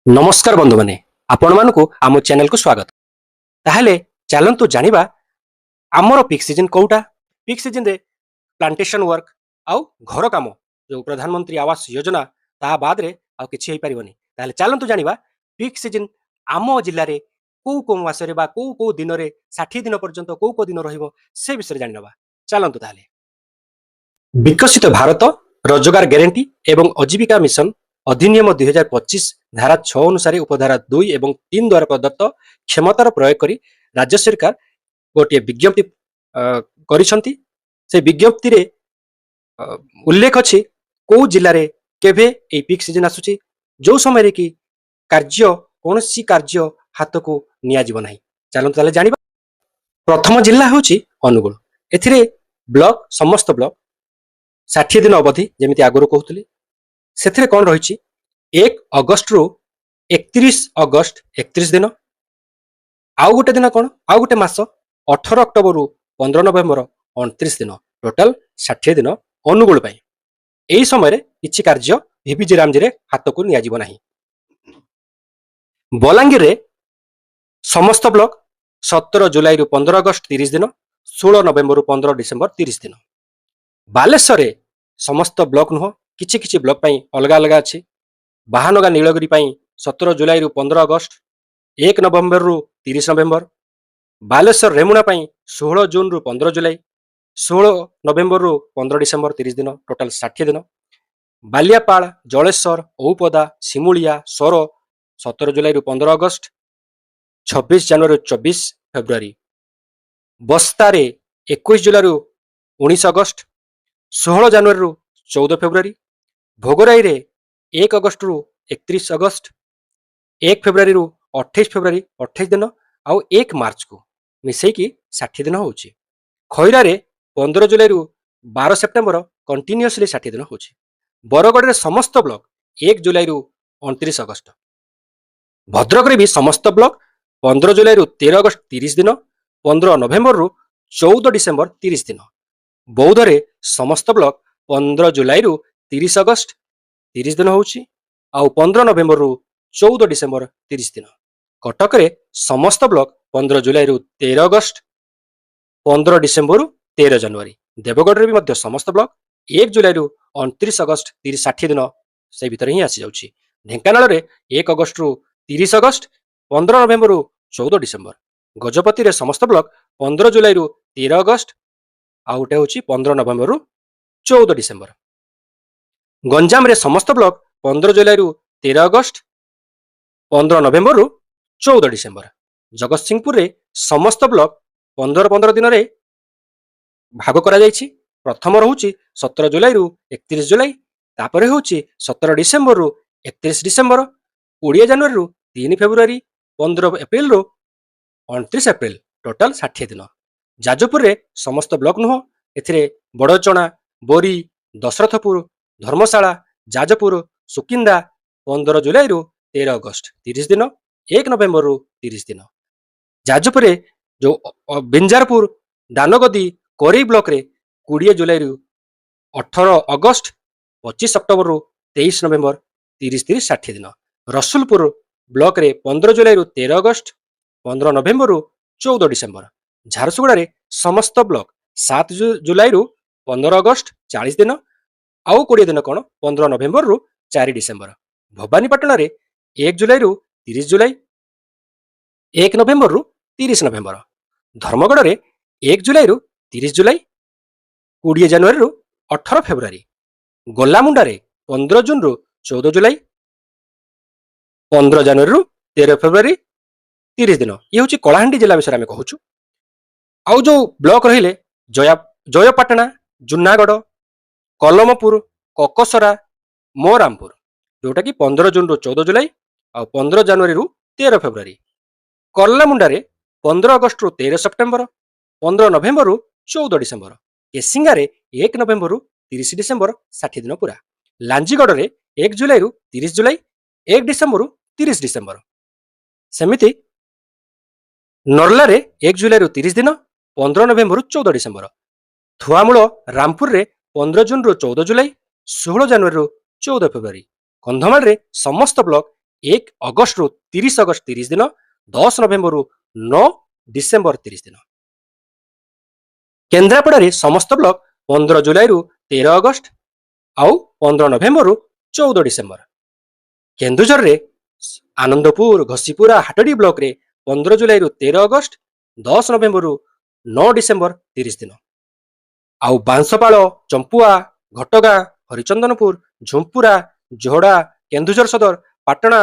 नमस्कार बंधु माने आपण मानकु आम चैनल को स्वागत। ताहले चलंतु जानिबा आमर पीक सीजन कोउटा। पीक सीजन रे प्लांटेशन वर्क आउ घर काम जो प्रधानमंत्री आवास योजना ता बाद रे आउ किछि हेई परिबनी। ताहले चलंतु जानिबा पीक सीजन आम जिल्ला रे को मासरे बा को दिन रे 60 दिन पर्यंत को दिन रहिबो से विषय जानिनबा। चलंतु ताहले विकसित भारत रोजगार ग्यारंटी एवं आजीविका मिशन अधिनियम 2025 धारा 6 अनुसार उपधारा 2 एवं 3 द्वारा प्रदत्त क्षमतार प्रयोग करी राज्य सरकार गोटे विज्ञप्ति करिसंती। से विज्ञप्ति रे उल्लेख अछि को जिल्ला रे केभे ए पीक सीजन आसुची जो समय रे कि कार्य कोनोसी कार्य हाथ को निया जीव नाही। चलंतु ताले जानिबा। प्रथम जिल्ला होची अनुगुल। एथिरे ब्लॉक समस्त ब्लॉक 60 दिन अवधि जेमिति आगुरु कहउतली सेथिरे कोन रहिछि 1 अगस्त रु 31 अगस्त 31 दिन आउ गोटे दिन कोन आउ गोटे मास 18 अक्टोबर रु 15 नवेम्बर 29 दिन टोटल 60 दिन अनुगुल पई। एई समय रे किछि कार्य भिपिजी रामजी रे हाथ को निया जीव नाही। बलांगीर रे समस्त ब्लॉक 17 जुलाई रु 15 अगस्त 30 दिन 16 नवेम्बर रु 15 डिसेंबर 30 दिन। बालेश्वर रे समस्त ब्लॉक नुह किछि किछि ब्लॉक पई अलगा अलगा अछि। बाहानगा नीलगिरी पई 17 जुलाई रु 15 अगस्त 1 नवेम्बर रु 30 नवेम्बर। बालेश्वर रेमुना पई 16 जून रु 15 जुलाई 16 नवेम्बर रु 15 डिसेंबर 30 दिन टोटल 60 दिन। बालियापाल जलेश्वर औपदा सिमुलिया सोरो 17 जुलाई रु 15 अगस्त 26 जनवरी 24 फेब्रुआरी। बस्तारे 21 जुलाई रु 19 अगस्त 16 जनवरी रु 14 फेब्रुआरी। भोगराई रे 1 अगस्त रु 31 अगस्त 1 फेब्रुआरी रु 28 फेब्रुआरी 28 दिन आउ 1 मार्च को मिसई की 60 दिन होउची। खैरा रे 15 जुलाई रु 12 सेप्टेम्बर कंटिन्यूअसली 60 दिन होउची। बरगढ़ रे समस्त ब्लॉक 1 जुलाई रु 29 अगस्त। भद्रक रे भी समस्त ब्लॉक 15 जुलाई रु 13 अगस्त 30 दिन 15 नवेम्बर रु 14 डिसेंबर 30 दिन। बौद्ध रे समस्त ब्लॉक 15 जुलाई रु 30 अगस्त 30 दिन होउची आउ 15 नवेम्बर रु 14 डिसेंबर 30 दिन। कटक रे समस्त ब्लॉक 15 जुलाई रु 13 अगस्त 15 डिसेंबर रु 13 जनवरी। देवगढ़ रे भी मध्य समस्त ब्लॉक 1 जुलाई रु 29 अगस्त 30 60 दिन से भीतर ही आसी जाउची। ढेंकानाल रे 1 अगस्त रु 30 अगस्त 15 नवेम्बर रु 14 डिसेंबर। गजपति रे समस्त ब्लॉक 15 जुलाई रु 13 अगस्त आउ गोटे होची 15 नवेम्बर रु 14 डिसेंबर। गंजाम रे समस्त ब्लॉक 15 जुलाई रु 13 अगस्त 15 नवेम्बर रु 14 डिसेंबर। जगतसिंहपुर रे समस्त ब्लॉक 15 दिन रे भाग करा जायछि। प्रथम रहउची 17 जुलाई रु 31 जुलाई तापरे होची 17 डिसेंबर रु 31 डिसेंबर 20 जनवरी रु 3 फेब्रुआरी 15 एप्रिल रु 29 एप्रिल टोटल 60 दिन। जाजपुर रे समस्त ब्लॉक नुह एथिरे बड़चଣା बोरी दशरथपुर धर्मशाला जाजपुर सुकिंदा 15 जुलाई रु 13 अगस्त 30 दिन 1 नवेम्बर रु 30 दिन। जाजपुर रे जो बिंजारपुर दानगदी कोरी ब्लॉक रे 20 जुलाई रु 18 अगस्त 25 अक्टोबर रु 23 नवेम्बर 30 60 दिन। रसुलपुर ब्लॉक रे 15 जुलाई रु 13 अगस्त 15 नवेम्बर रु 14 डिसेंबर। झारसुगुड़ा रे समस्त ब्लॉक 7 जुलाई रु 15 अगस्त 40 दिन आउ 20 दिन कोन 15 नवेम्बर रु 4 डिसेंबर। भवानीपाटना रे 1 जुलाई रु 30 जुलाई 1 नवेम्बर रु 30 नवेम्बर। धर्मगढ़ रे 1 जुलाई रु 30 जुलाई 20 जनवरी रु 18 फेब्रुआरी। गोलामुंडा रे 15 जून रु 14 जुलाई 15 जनवरी रु 13 फेब्रुआरी 30 दिन। ये होची कलाहांडी जिला विषय में कहूछु। आउ जो ब्लॉक रहिले जयपाटना जुनागढ़ कलमपुर ककसरा मोरामपुर जोटा कि 15 जून रु 14 जुलाई आ 15 जनवरी रु 13 फेब्रुआरी। करलामुंडा रे 15 अगस्त रु 13 सेप्टेम्बर 15 नवेम्बर रु 14 डिसेंबर। केसिंगा रे 1 नवेम्बर रु 30 डिसेंबर 60 दिन पूरा। लांजीगढ़ रे 1 जुलाई रु 30 जुलाई 1 डिसेंबर रु 30 डिसेंबर। सेमिति नर्ला रे 1 जुलाई रु 30 दिन 15 नवेम्बर रु 14 डिसेंबर। थुआमूल रामपुर रे 15 जून रु 14 जुलाई 16 जनवरी रु 14 फेब्रुआरी। कंधमाल रे समस्त ब्लॉक 1 ଅଗଷ୍ଟ ରୁ 30 ଅଗଷ୍ଟ 30 ଦିନ, 10 ନଭେମ୍ବର ରୁ 9 ଡିସେମ୍ବର 30 ଦିନ। କେନ୍ଦ୍ରାପଡ଼ାରେ ସମସ୍ତ ବ୍ଲକ 15 ଜୁଲାଇରୁ 13 ଅଗଷ୍ଟ ଆଉ 15 ନଭେମ୍ବର ରୁ 14 ଡିସେମ୍ବର। କେନ୍ଦୁଝରରେ ଆନନ୍ଦପୁର, ଘସିପୁରା, ହାଟଡି ବ୍ଲକରେ 15 ଜୁଲାଇରୁ 13 ଅଗଷ୍ଟ, 10 ନଭେମ୍ବର ରୁ 9 ଡିସେମ୍ବର 30 ଦିନ। ଆଉ ବାଂଶପାଳ, ଚମ୍ପୁଆ, ଘଟଗାଁ, ହରିଚନ୍ଦନପୁର, ଝୁମ୍ପୁରା, ଯୋହଡ଼ା, କେନ୍ଦୁଝର ସଦର, ପାଟଣା,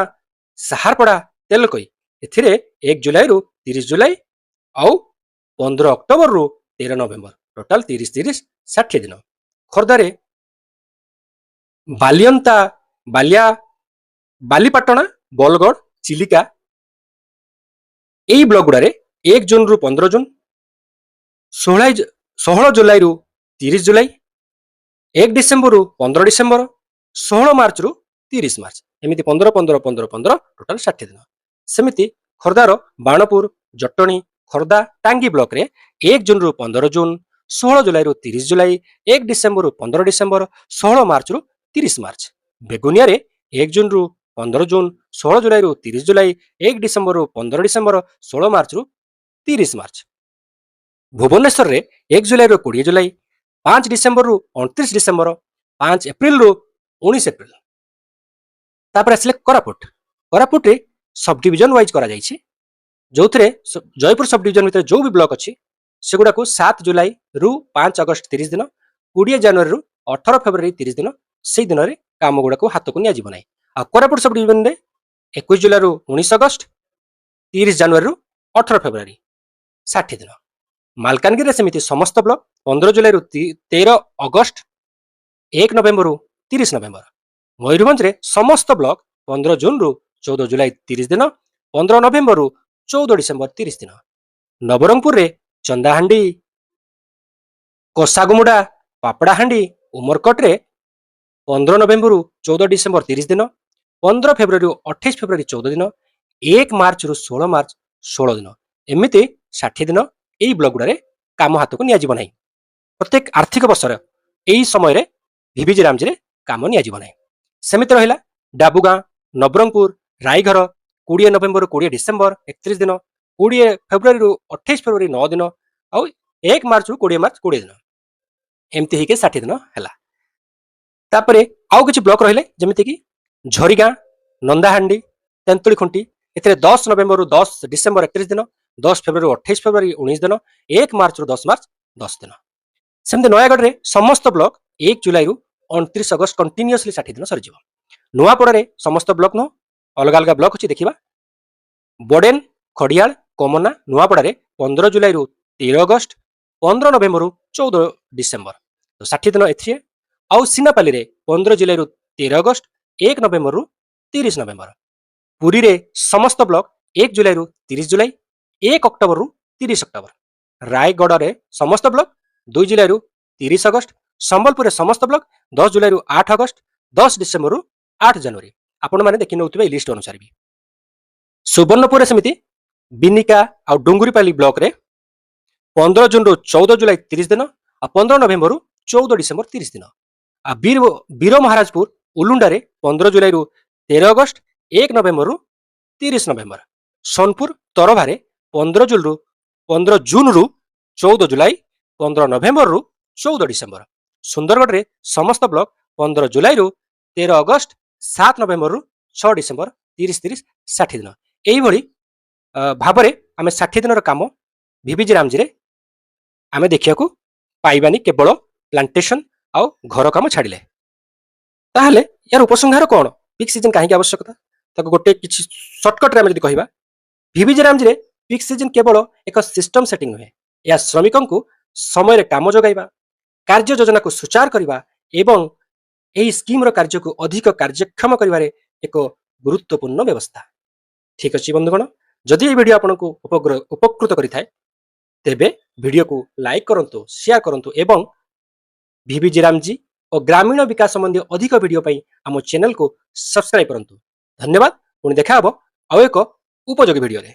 ସାହାରପଡ଼ା, ତେଲକୋଇ ଏଥିରେ 1 ଜୁଲାଇରୁ 30 ଜୁଲାଇ ଆଉ 15 ଅକ୍ଟୋବର ରୁ 13 ନଭେମ୍ବର, ଟୋଟାଲ 30 60 ଦିନ। ଖୋର୍ଦ୍ଧାରେ ବାଲିଅନ୍ତା, ବାଲିଆ, ବାଲିପାଟଣା, ବଲଗଡ଼, ଚିଲିକା ଏହି ବ୍ଲକ ଗୁଡ଼ାରେ 1 ଜୁନ ରୁ 15 ଜୁନ, 16 ଜୁଲାଇରୁ 30 ଜୁଲାଇ, 1 ଡିସେମ୍ବରରୁ 15 ଡିସେମ୍ବର, 16 ମାର୍ଚ୍ଚରୁ 30 ମାର୍ଚ୍ଚ, ଏମିତି 15 15 15 15 ଟୋଟାଲ 60 ଦିନ। ସେମିତି ଖୋର୍ଦ୍ଧାର ବାଣପୁର, ଜଟଣୀ, ଖୋର୍ଦ୍ଧା, ଟାଙ୍ଗୀ ବ୍ଲକରେ 1 ଜୁନରୁ 15 ଜୁନ, 16 ଜୁଲାଇରୁ 30 ଜୁଲାଇ, 1 ଡିସେମ୍ବରରୁ 15 ଡିସେମ୍ବର, 16 ମାର୍ଚ୍ଚରୁ 30 ମାର୍ଚ୍ଚ। ବେଗୁନିଆରେ 1 ଜୁନରୁ 15 ଜୁନ, 16 ଜୁଲାଇରୁ 30 ଜୁଲାଇ, 1 ଡିସେମ୍ବରରୁ 15 ଡିସେମ୍ବର, 16 ମାର୍ଚ୍ଚରୁ 30 ମାର୍ଚ୍ଚ। ଭୁବନେଶ୍ୱରରେ 1 ଜୁଲାଇରୁ 20 ଜୁଲାଇ, 5 ଡିସେମ୍ବରରୁ 29 ଡିସେମ୍ବର, 5 ଏପ୍ରିଲରୁ 19 ଏପ୍ରିଲ। ତାପରେ ଆସିଲେ କୋରାପୁଟରେ ସବ୍ ଡିଭିଜନ ୱାଇଜ କରାଯାଇଛି, ଯୋଉଥିରେ ଜୟପୁର ସବ୍ ଡିଭିଜନ ଭିତରେ ଯୋଉ ବି ବ୍ଲକ ଅଛି ସେଗୁଡାକୁ 7 ଜୁଲାଇ ରୁ 5 ଅଗଷ୍ଟ 30 ଦିନ, 20 ଜାନୁଆରୀରୁ 18 ଫେବୃଆରୀ 30 ଦିନ, ସେଇ ଦିନରେ କାମ ଗୁଡାକୁ ହାତକୁ ନିଆଯିବ ନାହିଁ। ଆଉ କୋରାପୁଟ ସବ୍ ଡିଭିଜନରେ 21 ଜୁଲାଇରୁ 19 ଅଗଷ୍ଟ, 30 ଜାନୁଆରୀରୁ 18 ଫେବୃଆରୀ 60 ଦିନ। ମାଲକାନଗିରିରେ ସେମିତି ସମସ୍ତ ବ୍ଲକ 15 ଜୁଲାଇରୁ 13 ଅଗଷ୍ଟ, 1 ନଭେମ୍ବରରୁ 30 ନଭେମ୍ବର। ମୟୂରଭଞ୍ଜରେ ସମସ୍ତ ବ୍ଲକ 15 ଜୁନରୁ 14 ଜୁଲାଇ 30 ଦିନ, 15 ନଭେମ୍ବରରୁ 14 ଡିସେମ୍ବର 30 ଦିନ। ନବରଙ୍ଗପୁରରେ ଚନ୍ଦାହାଣ୍ଡି, କୋଷାଗୁମୁଡା, ପାପଡାହାଣ୍ଡି, ଉମରକୋଟରେ 15 ନଭେମ୍ବରରୁ 14 ଡିସେମ୍ବର 30 ଦିନ, 15 ଫେବୃଆରୀରୁ 28 ଫେବୃଆରୀ 14 ଦିନ, 1 ମାର୍ଚ୍ଚରୁ 16 ମାର୍ଚ୍ଚ 16 ଦିନ, ଏମିତି 60 ଦିନ ଏହି ବ୍ଲକ ଗୁଡାରେ କାମ ହାତକୁ ନିଆଯିବ ନାହିଁ। ପ୍ରତ୍ୟେକ ଆର୍ଥିକ ବର୍ଷର ଏହି ସମୟରେ ଭିଭିଜି ରାମଜିରେ କାମ ନିଆଯିବ ନାହିଁ। ସେମିତି ରହିଲା ଡାବୁଗାଁ, ନବରଙ୍ଗପୁର, ରାଇଘର 20 ନଭେମ୍ବରରୁ 20 ଡିସେମ୍ବର 31 ଦିନ, 20 ଫେବୃଆରୀରୁ 28 ଫେବୃଆରୀ 9 ଦିନ, ଆଉ 1 ମାର୍ଚ୍ଚରୁ 20 ମାର୍ଚ୍ଚ 20 ଦିନ, ଏମିତି ହେଇକି 60 ଦିନ ହେଲା। ତାପରେ ଆଉ କିଛି ବ୍ଲକ ରହିଲେ ଯେମିତିକି ଝରିଗାଁ, ନନ୍ଦାହାଣ୍ଡି, ତେନ୍ତୁଳି ଖୁଣ୍ଟି ଏଥିରେ 10 ନଭେମ୍ବରରୁ 10 ଡିସେମ୍ବର 31 ଦିନ, 10 ଫେବୃଆରୀରୁ 28 ଫେବୃଆରୀ 19 ଦିନ, 1 ମାର୍ଚ୍ଚରୁ 10 ମାର୍ଚ୍ଚ 10 ଦିନ। ସେମିତି ନୟାଗଡ଼ରେ ସମସ୍ତ ବ୍ଲକ 1 ଜୁଲାଇରୁ 29 ଅଗଷ୍ଟ କଣ୍ଟିନ୍ୟୁଅସଲି 60 ଦିନ ସରିଯିବ। ନୂଆପଡ଼ାରେ ସମସ୍ତ ବ୍ଲକ ନୁହଁ, ଅଲଗା ଅଲଗା ବ୍ଲକ ଅଛି ଦେଖିବା। ବୋଡେନ, ଖଡିଆଳ, କମନା, ନୂଆପଡ଼ାରେ 15 ଜୁଲାଇରୁ 13 ଅଗଷ୍ଟ, 15 ନଭେମ୍ବରରୁ 14 ଡିସେମ୍ବର, 60 ଦିନ ଏଥିରେ। ଆଉ ସିନାପାଲିରେ 15 ଜୁଲାଇରୁ 13 ଅଗଷ୍ଟ, 1 ନଭେମ୍ବରରୁ 30 ନଭେମ୍ବର। ପୁରୀରେ ସମସ୍ତ ବ୍ଲକ 1 ଜୁଲାଇରୁ 30 ଜୁଲାଇ, 1 ଅକ୍ଟୋବରରୁ 30 ଅକ୍ଟୋବର। ରାୟଗଡ଼ରେ ସମସ୍ତ ବ୍ଲକ 2 ଜୁଲାଇରୁ 30 ଅଗଷ୍ଟ, ସମ୍ବଲପୁରରେ ସମସ୍ତ ବ୍ଲକ 10 ଜୁଲାଇରୁ 8 ଅଗଷ୍ଟ, 10 ଡିସେମ୍ବରରୁ 8 ଜାନୁଆରୀ। ଆପଣମାନେ ଦେଖି ନେଉଥିବେ ଏହି ଲିଷ୍ଟ ଅନୁସାରେ ବି। ସୁବର୍ଣ୍ଣପୁରରେ ସେମିତି ବିନିକା ଆଉ ଡୁଙ୍ଗୁରିପାଲି ବ୍ଲକରେ 15 ଜୁନରୁ 14 ଜୁଲାଇ 30 ଦିନ, ଆଉ 15 ନଭେମ୍ବରରୁ 14 ଡିସେମ୍ବର 30 ଦିନ। ଆଉ ବୀର ମହାରାଜପୁର ଉଲୁଣ୍ଡାରେ 15 ଜୁଲାଇରୁ 13 ଅଗଷ୍ଟ, 1 ନଭେମ୍ବରରୁ 30 ନଭେମ୍ବର। ସୋନପୁର ତରଭାରେ 15 ଜୁନରୁ 14 ଜୁଲାଇ, 15 ନଭେମ୍ବରରୁ 14 ଡିସେମ୍ବର। ସୁନ୍ଦରଗଡ଼ରେ ସମସ୍ତ ବ୍ଲକ 15 ଜୁଲାଇରୁ 13 ଅଗଷ୍ଟ, 7 ନଭେମ୍ବରରୁ 6 ଡିସେମ୍ବର, 30 30 60 ଦିନ। ଏଇଭଳି ଭାବରେ ଆମେ 60 ଦିନର କାମ ଭିଭିଜି ରାମଜିରେ ଆମେ ଦେଖିବାକୁ ପାଇବାନି, କେବଳ ପ୍ଲାଣ୍ଟେସନ ଆଉ ଘର କାମ ଛାଡ଼ିଲେ। ତାହେଲେ ଏହାର ଉପସଂହାର କ'ଣ? ପିକ୍ ସିଜନ କାହିଁକି ଆବଶ୍ୟକତା? ତାକୁ ଗୋଟେ କିଛି ସର୍ଟକଟରେ ଆମେ ଯଦି କହିବା, ଭିଭିଜି ରାମଜିରେ ପିକ୍ ସିଜନ କେବଳ ଏକ ସିଷ୍ଟମ ସେଟିଂ ନୁହେଁ, ଏହା ଶ୍ରମିକଙ୍କୁ ସମୟରେ କାମ ଯୋଗାଇବା, କାର୍ଯ୍ୟ ଯୋଜନାକୁ ସୁଚାର କରିବା ଏବଂ ଏହି ସ୍କିମର କାର୍ଯ୍ୟକୁ ଅଧିକ କାର୍ଯ୍ୟକ୍ଷମ କରିବାରେ ଏକ ଗୁରୁତ୍ୱପୂର୍ଣ୍ଣ ବ୍ୟବସ୍ଥା। ଠିକ ଅଛି ବନ୍ଧୁଗଣ, ଯଦି ଏହି ଭିଡ଼ିଓ ଆପଣଙ୍କୁ ଉପକୃତ କରିଥାଏ ତେବେ ଭିଡ଼ିଓକୁ ଲାଇକ୍ କରନ୍ତୁ, ସେୟାର କରନ୍ତୁ ଏବଂ ଭିଭିଜି ରାମଜି ଓ ଗ୍ରାମୀଣ ବିକାଶ ସମ୍ବନ୍ଧୀୟ ଅଧିକ ଭିଡ଼ିଓ ପାଇଁ ଆମ ଚ୍ୟାନେଲକୁ ସବସ୍କ୍ରାଇବ କରନ୍ତୁ। ଧନ୍ୟବାଦ। ପୁଣି ଦେଖା ହେବ ଆଉ ଏକ ଉପଯୋଗୀ ଭିଡ଼ିଓରେ।